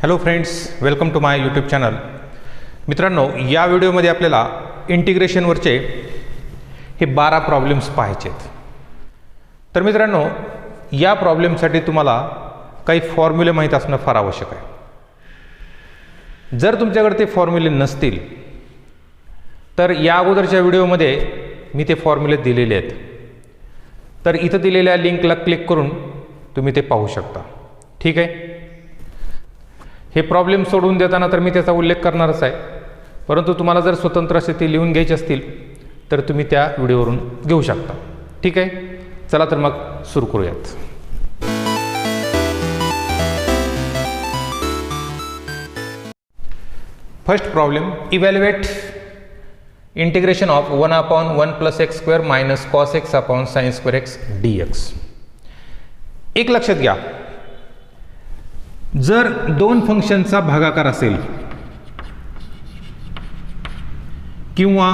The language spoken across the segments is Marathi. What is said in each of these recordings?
Hello friends, welcome to my YouTube channel. मित्रांनो, या व्हिडिओमध्ये आपल्याला इंटिग्रेशनवरचे हे 12 प्रॉब्लेम्स पाहायचे आहेत. तर मित्रांनो, या प्रॉब्लेमसाठी तुम्हाला काही फॉर्म्युले माहीत असणं फार आवश्यक आहे. जर तुमच्याकडे ते फॉर्म्युले नसतील तर या अगोदरच्या व्हिडिओमध्ये मी ते फॉर्म्युले दिलेले आहेत. तर इथं दिलेल्या लिंकला क्लिक करून तुम्ही ते पाहू शकता. ठीक आहे. हे प्रॉब्लेम सोडवून देताना तर मी त्याचा उल्लेख करणारच आहे, परंतु तुम्हाला जर स्वतंत्र असे ते लिहून घ्यायचे असतील तर तुम्ही त्या व्हिडिओवरून घेऊ शकता. ठीक आहे. चला तर मग सुरू करूयात. First problem, evaluate integration of 1/1 + x² - cos x sin square x dx. एक लक्षात घ्या, जर दोन फंक्शनचा भागाकार असेल किंवा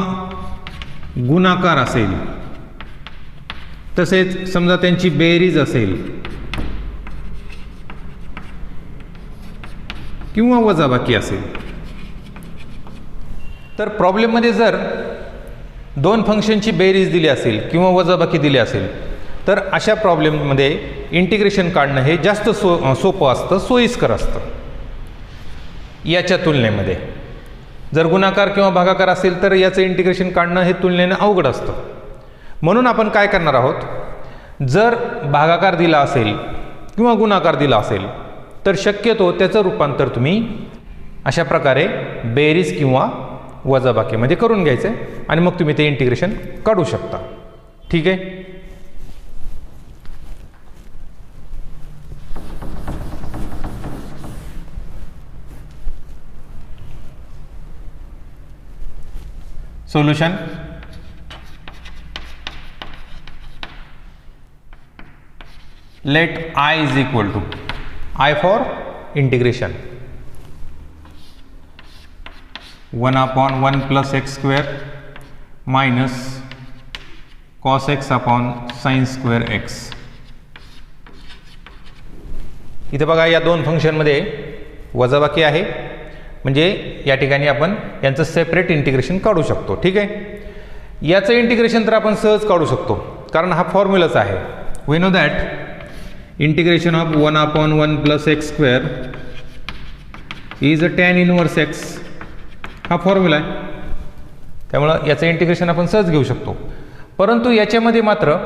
गुणाकार असेल, तसेच समजा त्यांची बेरीज असेल किंवा वजाबाकी असेल, तर प्रॉब्लेममध्ये जर दोन फंक्शनची बेरीज दिली असेल किंवा वजाबाकी दिली असेल तर अशा प्रॉब्लेममध्ये इंटिग्रेशन काढणं हे जास्त सोपं असतं, सोयीस्कर असतं. याच्या तुलनेमध्ये जर गुणाकार किंवा भागाकार असेल तर याचं इंटिग्रेशन काढणं हे तुलनेने अवघड असतं. म्हणून आपण काय करणार आहोत, जर भागाकार दिला असेल किंवा गुणाकार दिला असेल तर शक्यतो त्याचं रूपांतर तुम्ही अशा प्रकारे बेरीज किंवा वजाबाकीमध्ये करून घ्यायचं आहे आणि मग तुम्ही ते इंटिग्रेशन काढू शकता. ठीक आहे. Solution. Let I is equal to I for integration 1/1 + x² minus cos x sin square x. इथे बघा, या दोन फंक्शनमध्ये वजाबाकी आहे, म्हणजे या ठिकाणी आपण यांचं सेपरेट इंटिग्रेशन काढू शकतो. ठीक आहे. याचं इंटिग्रेशन तर आपण सहज काढू शकतो, कारण हा फॉर्म्युलाच आहे. We know that integration of 1/1 + x² is tan inverse x. हा फॉर्म्युला आहे, त्यामुळं याचं इंटिग्रेशन आपण सहज घेऊ शकतो. परंतु याच्यामध्ये मात्र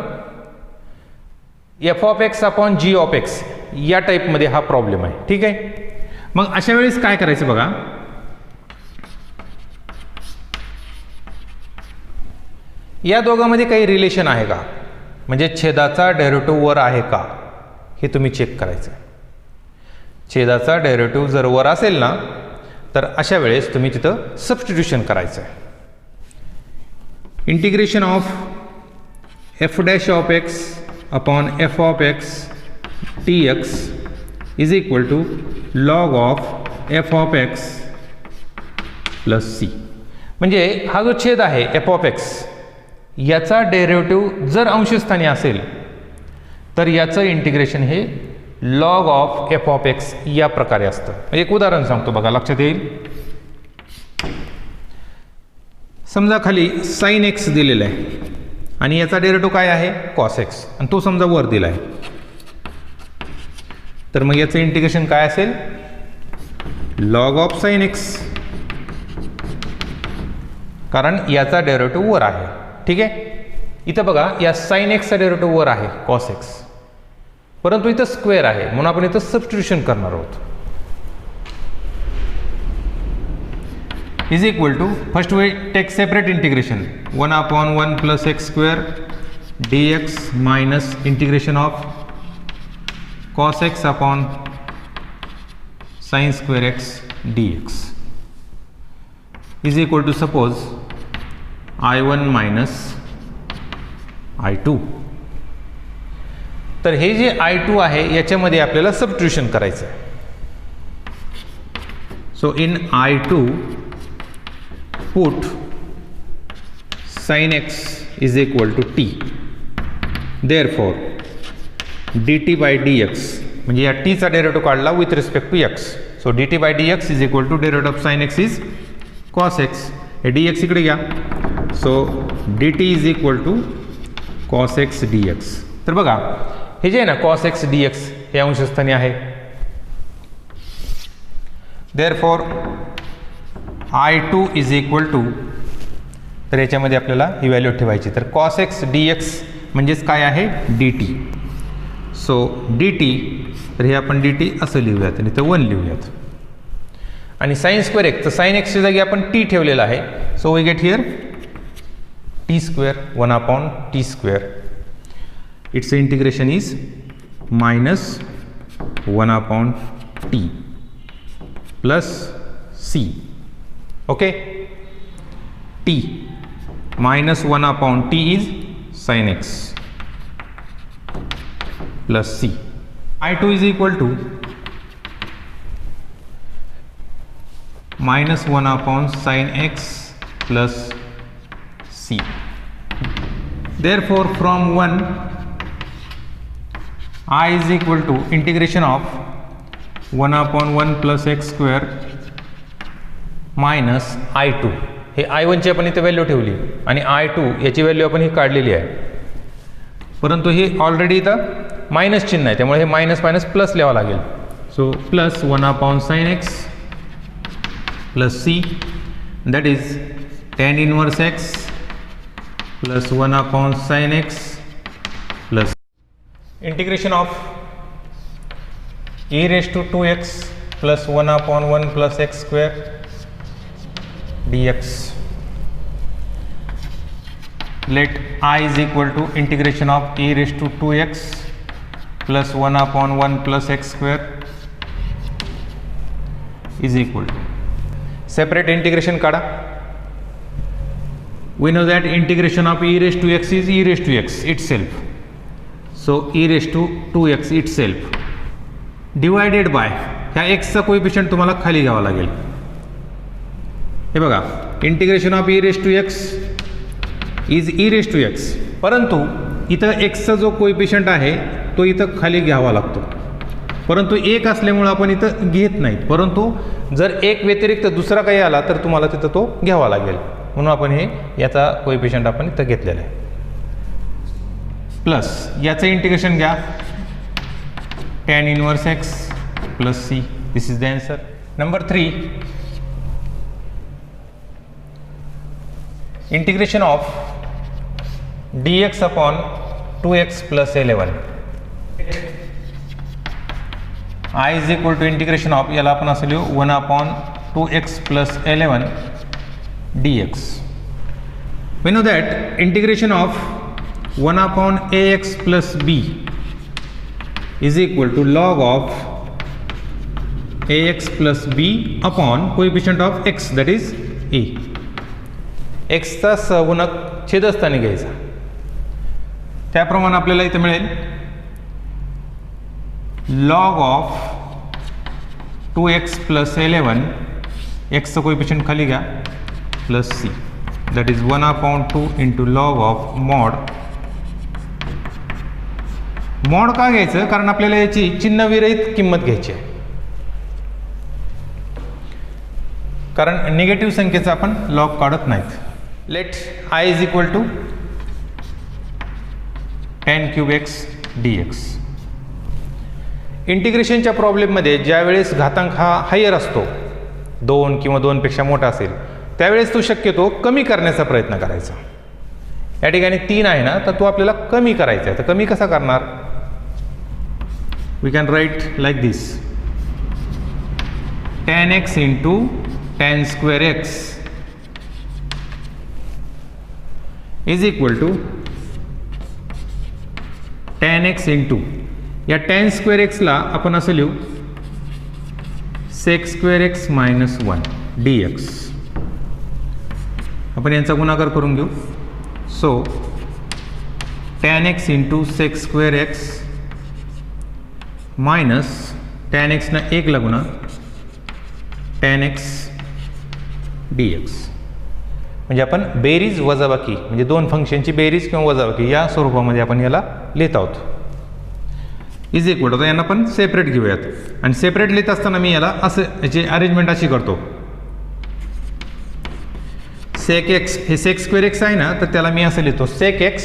f(x/g) या टाईपमध्ये हा प्रॉब्लेम आहे. ठीक आहे. मग अशा वेळेस काय करायचं बघा, या दोघांमध्ये काही रिलेशन आहे का, म्हणजे छेदाचा डेरिव्हेटिव्ह वर आहे का हे तुम्ही चेक करायचं. छेदाचा डेरिव्हेटिव्ह जर वर असेल ना तर अशा वेळेस तुम्ही तिथं सबस्टिट्यूशन करायचं आहे. Integration of f'(x) f(x) dx is equal to log of f(x) + c. म्हणजे हा जो छेद आहे f(x) याचा डेरिव्हेटिव्ह जर अंशस्थानी असेल तर याचं इंटिग्रेशन हे log of f(x) या प्रकारे असतं. एक उदाहरण सांगतो बघा, लक्षात येईल. समजा खाली sin x दिलेला आहे आणि याचा डेरिव्हेटिव्ह काय आहे, cos x, आणि तो समजा वर दिला आहे, तर मग याचं इंटिग्रेशन काय असेल, log of sin x, कारण याचा डेरिव्हेटिव्ह वर आहे. ठीक आहे. इथं बघा, या sin x चा डेरिव्हेटिव्ह वर आहे cos x, परंतु इथं स्क्वेअर आहे म्हणून आपण इथं सबस्टिट्यूशन करणार आहोत. Is equal to, first we take separate integration 1/1 + x² dx minus integration of cos x sin square x dx is equal to, suppose I1 minus I2. तर हे जे I2 आहे याच्यामध्ये आपल्याला सबस्टिट्यूशन करायचं आहे. So in I2 put sin x is equal to t. Therefore dt by dx म्हणजे या टीचा डेरिव्हेटिव्ह काढला with respect to x. So d t by d x is equal to derivative of sine x is cos x. हे डी एक्स इकडे घ्या. So d t is equal to cos x d x. तर बघा हे जे आहे ना कॉस एक्स डी एक्स हे अंशस्थानी आहे. Therefore I2 is equal to, तर याच्यामध्ये आपल्याला ही व्हॅल्यू ठेवायची. तर कॉस एक्स डी एक्स म्हणजेच काय आहे D T. So d T, तर हे आपण डी टी असं लिहूयात आणि इथं 1 लिहूयात. आणि साइन स्क्वेअर एक्स, तर साइन एक्सच्या जागी आपण टी ठेवलेला आहे. So we get here t square 1/t square. Its integration is -1/t plus c. Okay, t -1/t इज sin x plus c. I2 is equal to -1/sin x plus c. Therefore from 1 I is equal to integration of 1/1 plus x square minus I2. हे I1 ची आपण इथे व्हॅल्यू ठेवली आणि I2 याची व्हॅल्यू आपण ही काढलेली आहे. परंतु हे ऑलरेडी इथं मायनस चिन्ह आहे, त्यामुळे हे मायनस मायनस प्लस लिहावं लागेल. So plus 1/sin x plus c, that is tan inverse x plus 1/sin x plus integration of e raised to 2x plus 1/1 plus x square dx. Let I is equal to integration of e raised to 2x plus 1/1 plus x square is equal to. Separate integration काढा. We know that integration of e raised to x is e raised to x itself. So e raised to 2x itself divided by ह्या x चा कोएफिशिएंट तुम्हाला खाली घ्यावा लागेल. हे बघा, integration of e raise to x is e raise to x. परंतु इथं एक्सचा जो कोएफिशिएंट आहे तो इथं खाली घ्यावा लागतो. परंतु एक असल्यामुळं आपण इथं घेत नाहीत. परंतु जर एक व्यतिरिक्त दुसरा काही आला तर तुम्हाला तिथं तो घ्यावा लागेल. म्हणून आपण हे याचा कोएफिशिएंट आपण इथं घेतलेला आहे. प्लस याचं इंटिग्रेशन घ्या, tan inverse x plus c. This is the answer. Number 3, integration of dx upon 2x plus 11. I is equal to integration of, याला आपण असं लिहू 1/2x plus 11 dx. We know that integration of 1/ax plus b is equal to log of ax plus b upon coefficient of x, that is a. एक्सचा सहगुणक छेदस्थानी घ्यायचा. त्याप्रमाणे आपल्याला इथे मिळेल लॉग ऑफ 2x प्लस 11, एक्सचं कोएफिशिएंट खाली घ्या, plus C, that is 1/2 into log of mod. Mod का घ्यायचं? कारण आपल्याला याची चिन्हविरहित किंमत घ्यायची आहे. कारण निगेटिव्ह संख्येचा आपण लॉग काढत नाहीत. Let I is equal to tan cube x dx. इंटिग्रेशनच्या प्रॉब्लेममध्ये ज्या वेळेस घातांक हा हायर असतो, 2 किंवा 2पेक्षा मोठा असेल, त्यावेळेस तो शक्यतो कमी करण्याचा प्रयत्न करायचा. या ठिकाणी 3 आहे ना, तर तो आपल्याला कमी करायचा आहे. तर कमी कसा करणार? We can write like this, tan x into tan square x is equal to tan x into, या tan स्क्वेअर एक्सला आपण असं लिहू sec square x minus 1 dx. आपण यांचा गुणाकार करून घेऊ. So tan x into sec square x minus tan x ना 1 ला गुणा tan x dx. म्हणजे आपण बेरीज वजाबाकी, म्हणजे दोन फंक्शनची बेरीज किंवा वजाबाकी या स्वरूपामध्ये आपण याला लिहित आहोत. इज इक्वल टू, यांना पण सेपरेट घेऊयात आणि सेपरेट लिहित असताना मी याला असं याची अरेंजमेंट अशी करतो. सेक एक्स, हे सेक स्क्वेअर एक्स आहे ना, तर त्याला मी असं लिहितो sec x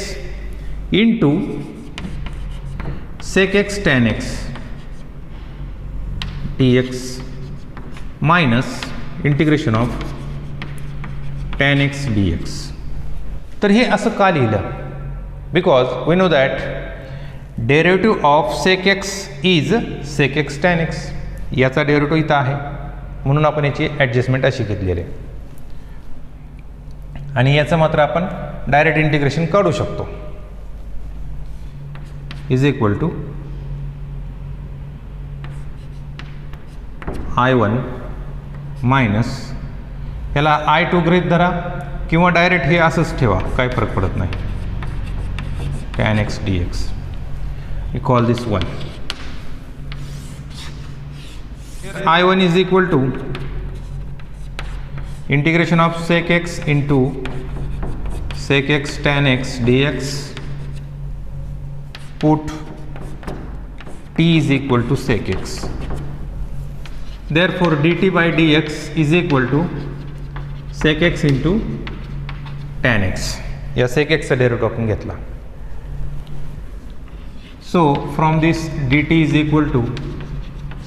into sec x tan x d x minus integration of tan x d x. तर हे असं का लिहिलं? Because we know that derivative of sec x is sec x tan x. याचा डेरिव्हेटिव्ह इथं आहे म्हणून आपण याची ॲडजस्टमेंट अशी घेतलेली आहे. आणि याचं मात्र आपण डायरेक्ट इंटिग्रेशन काढू शकतो. Is equal to I1 minus याला I2 गृहीत धरा किंवा डायरेक्ट हे असंच ठेवा, काय फरक पडत नाही. Tan x d x, we call this 1. I1 is equal to integration of sec x into sec x tan x d x put t is equal to sec x. Therefore dt by dx is equal to sec x into tan x. या sec x चा डेरिव्हेटिव्ह आपण घेतला. So from this dt is equal to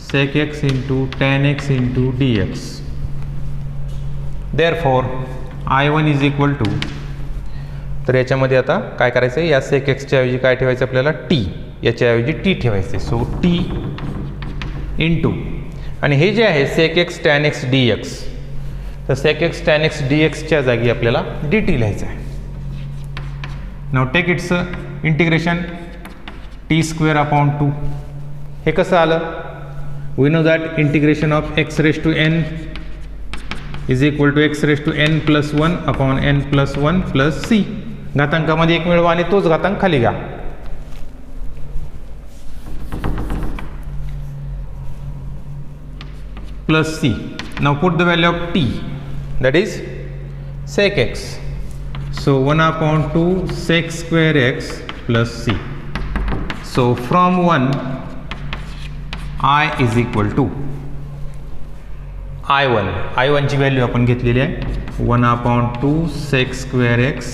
sec x into tan x into dx. Therefore I1 is equal to, तर याच्यामध्ये आता काय करायचं आहे, या sec x च्या ऐवजी काय ठेवायचं आपल्याला, t. याच्याऐवजी t ठेवायचे. सो t इंटू, आणि हे जे आहे sec x tan x dx, तर sec x tan x dx च्या जागी आपल्याला dt लिहायचं आहे. Now take its integration t square upon 2. हे कसं आलं? We know that integration of x raise to n is equal to x raise to n plus 1 upon n plus 1 plus c. घातांकामध्ये एक मिळवा आणि तोच घातांक खाली घ्या. plus c. Now put the value of t, that is sec x. So 1 upon 2 sec square x plus c. So from 1 I is equal to I1 ची व्हॅल्यू आपण घेतलेली आहे 1 upon 2 sec square x.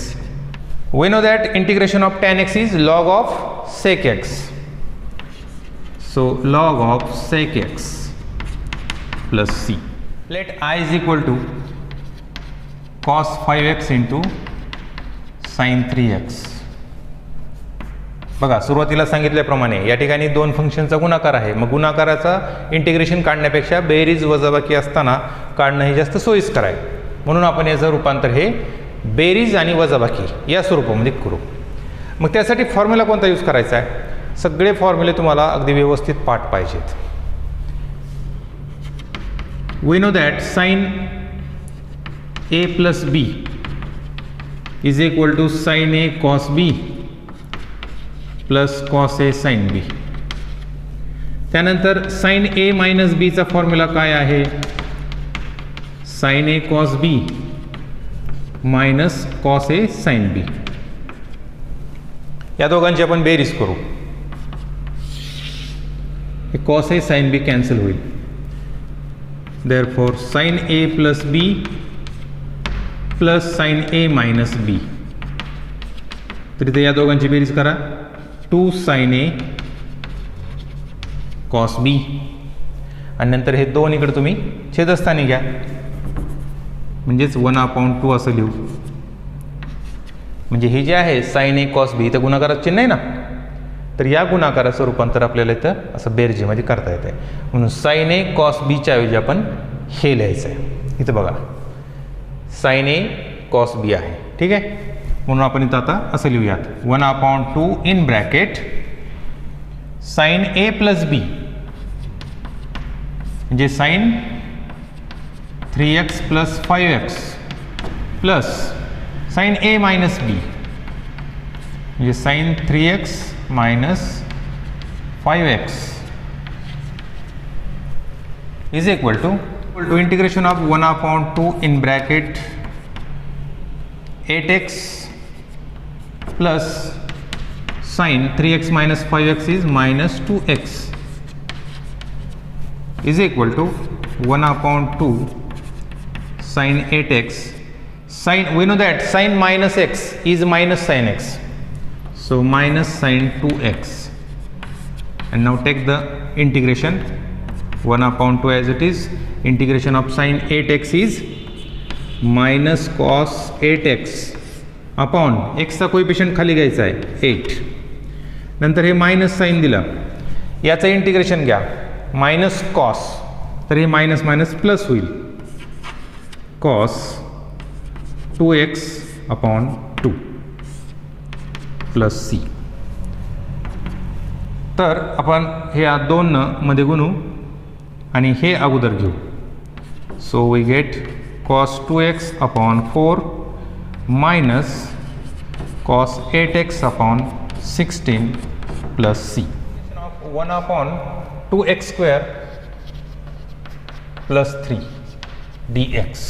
We know that integration of tan x is log of sec x. So log of sec x plus c. Let I is equal to cos 5x into sin 3x. बघा, सुरुवातीला सांगितल्याप्रमाणे या ठिकाणी दोन फंक्शनचा गुणाकार आहे. मग गुणाकाराचा इंटिग्रेशन काढण्यापेक्षा बेरीज वजाबाकी असताना काढणं हे जास्त सोयीस्कर आहे, म्हणून आपण याचं रूपांतर हे बेरीज आणि वजाबाकी या स्वरूपामध्ये करू. मग त्यासाठी फॉर्म्युला कोणता यूज करायचा आहे? सगळे फॉर्म्युले तुम्हाला अगदी व्यवस्थित पाठ पाहिजेत. We know that sin a plus b is equal to sin a cos b plus cos a sin b. त्यानंतर sin a minus b चा फॉर्म्युला काय आहे? sin a cos b minus cos a sin b. या दोघांची आपण बेरीज करू. हे cos a sin b cancel होईल. Therefore sin a plus b plus sin a minus b. तर इथे या दोघांची बेरीज करा. 2 sin a cos b, आणि नंतर हे दोन इकडे तुम्ही छेदस्थानी घ्या, म्हणजेच 1 upon 2 असं लिहू. म्हणजे हे जे आहे sin a cos b, इथं गुणाकाराचं चिन्ह आहे ना, तर या गुणाकाराचं रूपांतर आपल्याला इथं असं बेरजेमध्ये करता येतं आहे. म्हणून sin a cos b च्या ऐवजी आपण हे लिहायचं आहे. इथं बघा sin a cos b आहे, ठीक आहे. म्हणून आपण इथं आता असं लिहूयात 1 upon 2 in bracket sin a plus b, म्हणजे sin 3x plus 5x plus sin a minus b, म्हणजे sin 3x minus 5x is equal to integration of 1 upon 2 in bracket 8x plus sin 3x minus 5x is minus 2x is equal to 1 upon 2 sin 8x. Sin, we know that sin minus x is minus sin x, so minus sin 2x. And now take the integration, 1 upon 2 as it is. Integration of sin 8x is minus cos 8x upon एक्सचा कोइफिशियंट खाली घ्यायचा आहे 8. नंतर हे मायनस साईन दिलं, याचं इंटिग्रेशन घ्या, मायनस कॉस, तर हे मायनस मायनस प्लस होईल, cos 2x upon 2 plus c. तर आपण हे 2 मध्ये गुणू आणि हे अगोदर घेऊ. So we get cos 2x upon 4 minus cos 8x upon 16 plus c. 1 upon 2x square plus 3 dx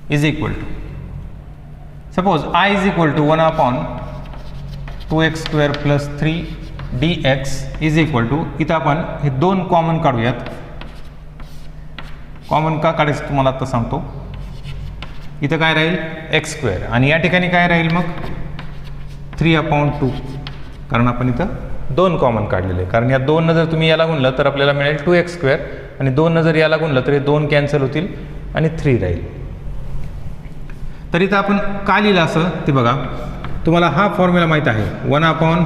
is equal to, suppose I is equal to 1 upon 2x square plus 3 dx is equal to, इथं आपण हे 2 कॉमन काढूयात. कॉमन का काढायचं तुम्हाला आता सांगतो. इथं काय राहील एक्स स्क्वेअर आणि या ठिकाणी काय राहील मग 3 अपॉन 2, कारण आपण इथं 2 कॉमन काढलेले. कारण या 2 जर तुम्ही याला गुणलं तर आपल्याला मिळेल 2x स्क्वेअर आणि 2 जर याला गुणलं तर हे 2 कॅन्सल होतील आणि 3 राहील. तर इथं आपण का लिहिलं असं ते बघा. तुम्हाला हा फॉर्म्युला माहीत आहे, 1 upon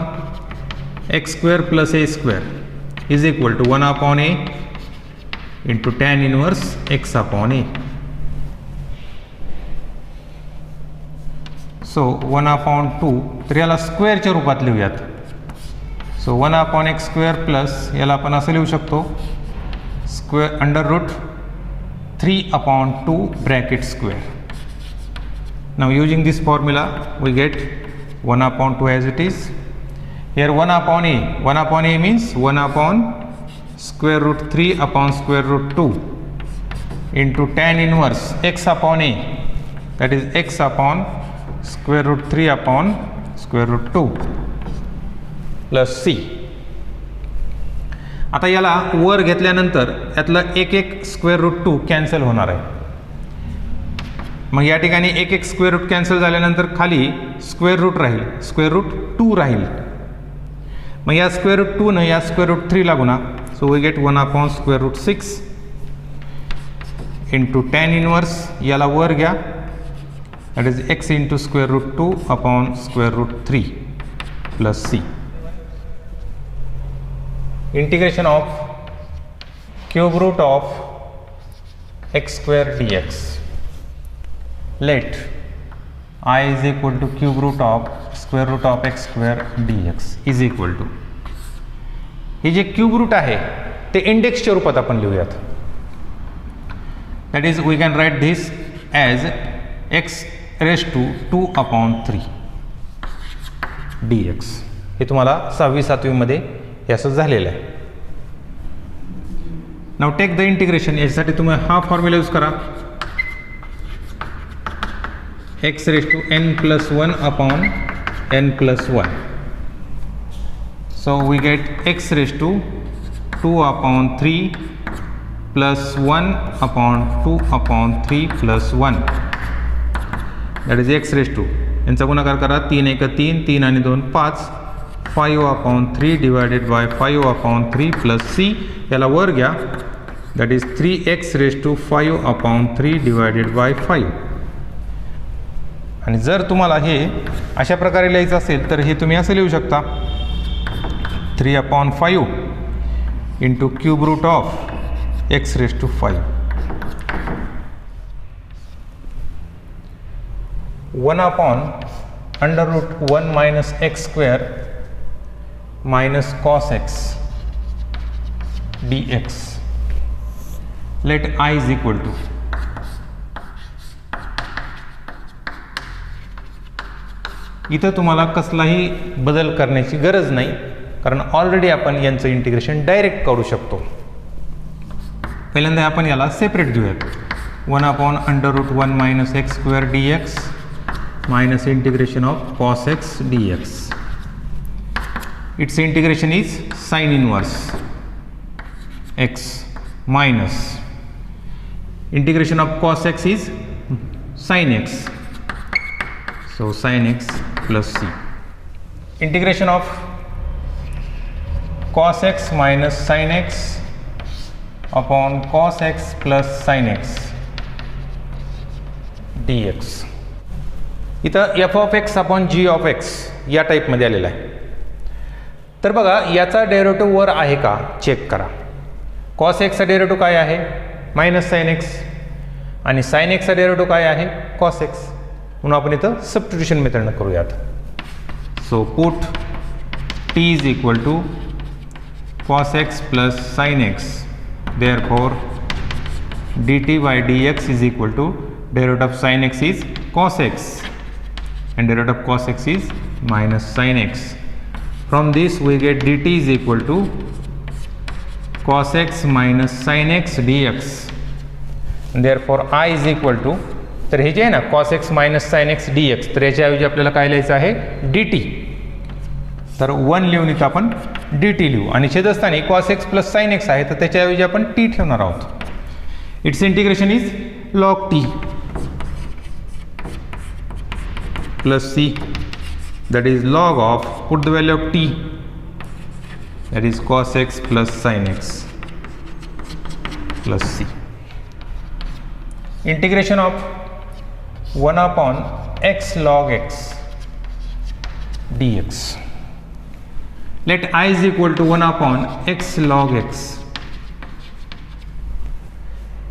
x square plus a square is equal to 1 upon a into tan inverse x upon a. So 1 upon 2, तर याला स्क्वेअरच्या रूपात लिहूयात. So 1 upon x square plus याला आपण असं लिहू शकतो, square under root 3 upon 2 bracket square. Now using this formula we get 1 upon 2 as it is. Here 1 upon a, 1 upon a means 1 upon square root 3 upon square root 2 into tan inverse x upon a, that is x upon square root 3 upon square root 2 plus c. आता याला वर घेतल्यानंतर यातलं एक स्क्वेअर रूट 2 कॅन्सल होणार आहे. मग या ठिकाणी एक स्क्वेअर रूट कॅन्सल झाल्यानंतर खाली स्क्वेअर रूट राहील, स्क्वेअर रूट 2 राहील. मग या स्क्वेअर रूट 2 या स्क्वेअर रूट 3 ला गुणा. So we get 1 upon square root 6 into tan inverse, याला वर घ्या, that is x into square root 2 upon square root 3 plus c. Integration of cube root of x square dx. Let I is equal to cube root of square root of x square dx is equal to, हे जे क्यूब रूट आहे ते इंडेक्सच्या रूपात आपण लिहूयात. That is we can write this as x raise to 2 upon 3 dx. हे तुम्हाला 6वी 7वी मध्ये हे असं झालेलं आहे. Now take the integration. यासाठी तुम्ही हा फॉर्म्युला यूज करा, x raised to n plus 1 upon n plus 1. So we get x raised to 2 upon 3 plus 1 upon 2 upon 3 plus 1. That is x raised to, यांचा गुणाकार करा, 3 1 3, 3 आणि 2 5, 5 upon 3 divided by 5 upon 3 plus c. याला वर घ्या, that is 3x raised to 5 upon 3 divided by 5. आणि जर तुम्हाला हे अशा प्रकारे लिहायचं असेल तर हे तुम्ही असं लिहू शकता, 3 upon 5 into cube root of x raise to 5. 1 upon under root 1 minus x square minus cos x dx. Let I is equal to, इथं तुम्हाला कसलाही बदल करण्याची गरज नाही, कारण ऑलरेडी आपण यांचं इंटिग्रेशन डायरेक्ट करू शकतो. पहिल्यांदा आपण याला सेपरेट घेऊयात. 1 upon under root 1 minus x square dx minus integration of cos x dx. its integration is sin inverse x minus integration of cos x is sin x, so sin x plus c. Integration of cos x minus sin x upon cos x plus sin x dx. इथं f of x upon g of x या टाईपमध्ये आलेला आहे. तर बघा याचा डेरिव्हेटिव्ह वर आहे का चेक करा. cos x चा डेरिव्हेटिव्ह काय आहे मायनस साइन एक्स आणि साइन एक्सचा डेरिव्हेटिव्ह काय आहे cos x. म्हणून आपण इथं सबस्टिट्यूशन मेथडनं करूयात. So put t is equal to cos x plus sin x, therefore dt by dx is equal to derivative of sin x is cos x and derivative of cos x is minus sin x. From this we get dt is equal to cos x minus sin x dx and therefore I is equal to, तर हे जे आहे ना cos x minus sin x dx, तर याच्याऐवजी आपल्याला काय लिहायचं आहे dt. तर 1 लिहून इथं आपण dt लिहू आणि छेदस्थानी cos x plus sin x आहे तर त्याच्याऐवजी आपण t ठेवणार आहोत. It's integration is log t plus c, that is log of, put the value of t, that is cos x plus sin x plus c. Integration of 1 upon x log x dx. Let I is equal to 1 upon x log x.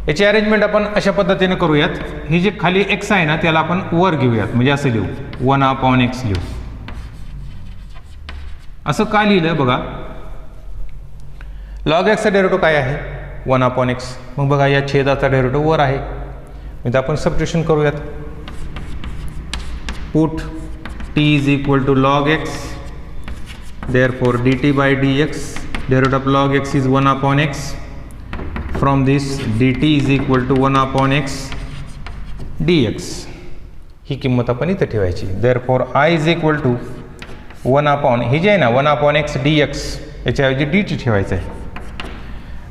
याची अरेंजमेंट आपण अशा पद्धतीने करूयात. ही जे खाली x आहे ना त्याला आपण वर घेऊयात, म्हणजे असं लिहू 1 अपॉन x लिहू. असं का लिहिलं बघा, लॉग एक्सचा डेरिव्हेटिव्ह काय आहे 1 अपॉन x. मग बघा या छेदाचा डेरिव्हेटिव्ह वर आहे, म्हणजे आपण सबस्टिट्यूशन करूयात. Put t is equal to log x, therefore dt by dx, derivative of log x is 1 upon x. From this dt is equal to 1 upon x dx. ही किंमत आपण इथे ठेवायची. Therefore I is equal to 1 upon, ही जे आहे ना 1 upon x dx याच्याऐवजी dt ठेवायचं आहे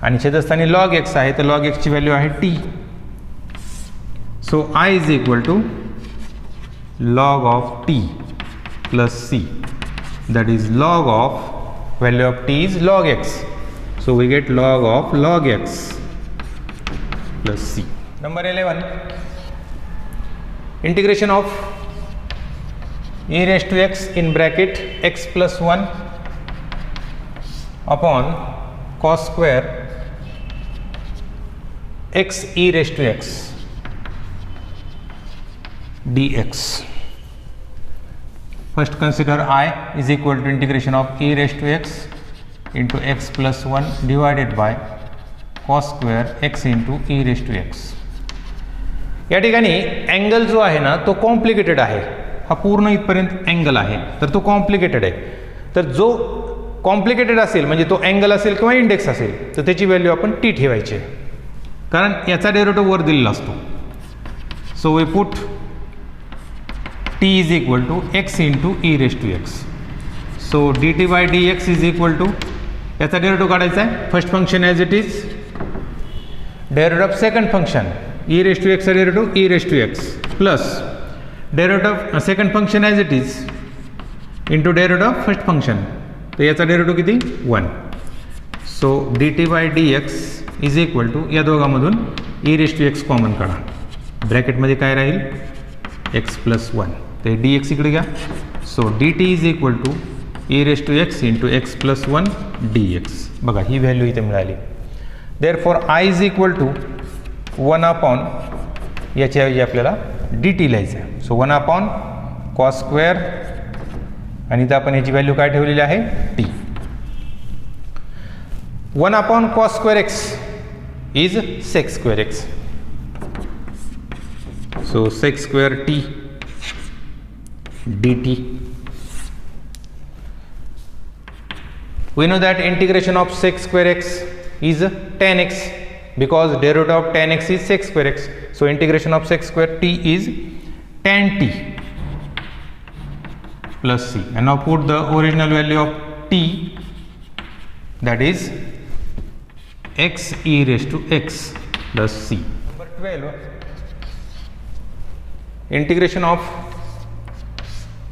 आणि छेदस्थानी log x आहे तर log x ची व्हॅल्यू आहे t. So I is equal to log of t plus c, that is log of, value of t is log x, so we get log of log x plus c. Number 11, integration of e raised to x in bracket x plus 1 upon cos square x e raised to x dx. First consider I is equal to integration of e raised to x into x plus 1 divided by cos square x into e raised to x. या ठिकाणी अँगल जो आहे ना तो कॉम्प्लिकेटेड आहे. हा पूर्ण इथपर्यंत अँगल आहे तर तो कॉम्प्लिकेटेड आहे. तर जो कॉम्प्लिकेटेड असेल म्हणजे तो अँगल असेल किंवा इंडेक्स असेल तर त्याची व्हॅल्यू आपण टी ठेवायची आहे, कारण याचा डेरिव्हेटिव्ह वर दिलेला असतो. So we put t is equal to x into e raised to x. So dt by dx is equal to, याचा डेरिव्हेटिव्ह काढायचा आहे. First function as it is, derivative of second function e raised to x चा derivative e raised to x plus derivative second function as it is into derivative of first function, तर याचा डेरिव्हेटिव्ह किती 1. So dt by dx is equal to, या दोघांमधून e raised to x common काढा, ब्रॅकेटमध्ये काय राहील x प्लस 1, तर dx इकडे घ्या. So dt is equal to e raised to x into x plus 1 dx. बघा ही व्हॅल्यू इथे मिळाली. Therefore I is equal to 1 upon, याच्याऐवजी आपल्याला dt लिहायचं आहे. सो 1 अपॉन कॉस स्क्वेअर आणि इथं आपण याची व्हॅल्यू काय ठेवलेली आहे t. 1 upon cos square x is sec square x. So sec square t dt. We know that integration of sec square x is tan x because derivative of tan x is sec square x. So integration of sec square t is tan t plus c. And now put the original value of t, that is x e raised to x plus c. Number 12, integration of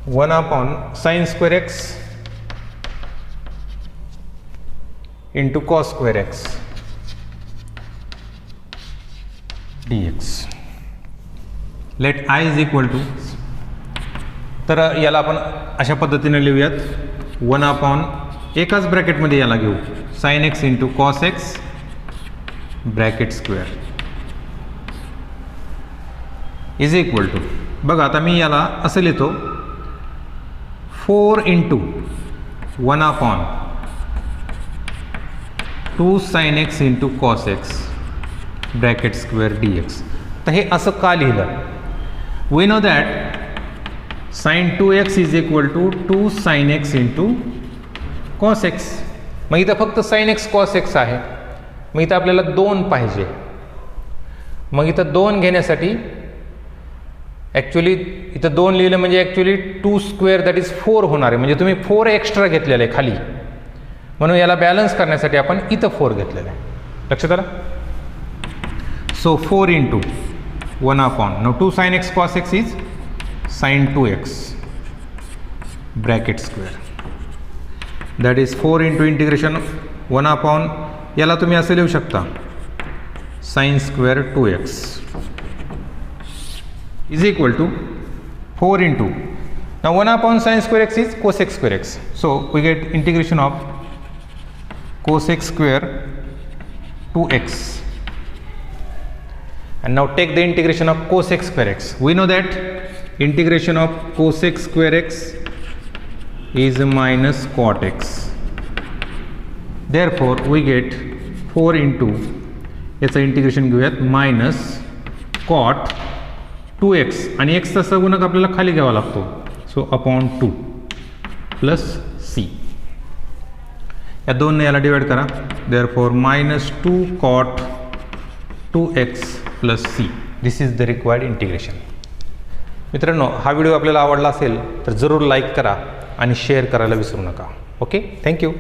1 upon sin square x into cos square x dx. Let I is equal to, तर याला आपण अशा पद्धतीने लिहूयात, 1 अपॉन एकाच ब्रॅकेटमध्ये याला घेऊ, sine x into cos x bracket square is equal to, बघा आता मी याला असं लिहितो, 4 into 1 upon 2 sine x into cos x bracket square d x. तर हे असं का लिहिलं? We know that sine 2x is equal to 2 sine x into cos x. मग इथं फक्त साइन एक्स कॉस एक्स आहे, मग इथं आपल्याला 2 पाहिजे. मग इथं 2 घेण्यासाठी ॲक्च्युली इथं 2 लिहिलं म्हणजे ॲक्च्युली 2 स्क्वेअर दॅट इज 4 होणार आहे, म्हणजे तुम्ही 4 एक्स्ट्रा घेतलेलं आहे खाली, म्हणून याला बॅलन्स करण्यासाठी आपण इथं 4 घेतलेलं आहे. लक्षात आलं? So 4 into 1 upon, know 2 sine x cos x is sin 2x bracket square that is 4 into integration 1 upon, याला तुम्ही असं लिहू शकता, sine square 2x is equal to 4 into, now 1 upon sine square x is cosec square x. So we get integration of cosec square 2x. And now take the integration of cosec square x. We know that integration of cosec square x is minus cot x. Therefore we get 4 into, याचं इंटिग्रेशन घेऊयात, मायनस कॉट 2x, आणि एक्सचा सगुणक आपल्याला खाली घ्यावा लागतो, सो अपॉन 2 प्लस सी. या 2 ने याला डिवाइड करा, therefore minus 2 cot 2x plus c. This is the required integration. मित्रांनो, हा व्हिडिओ आपल्याला आवडला असेल तर जरूर लाईक करा आणि शेअर करायला विसरू नका. Okay, thank you.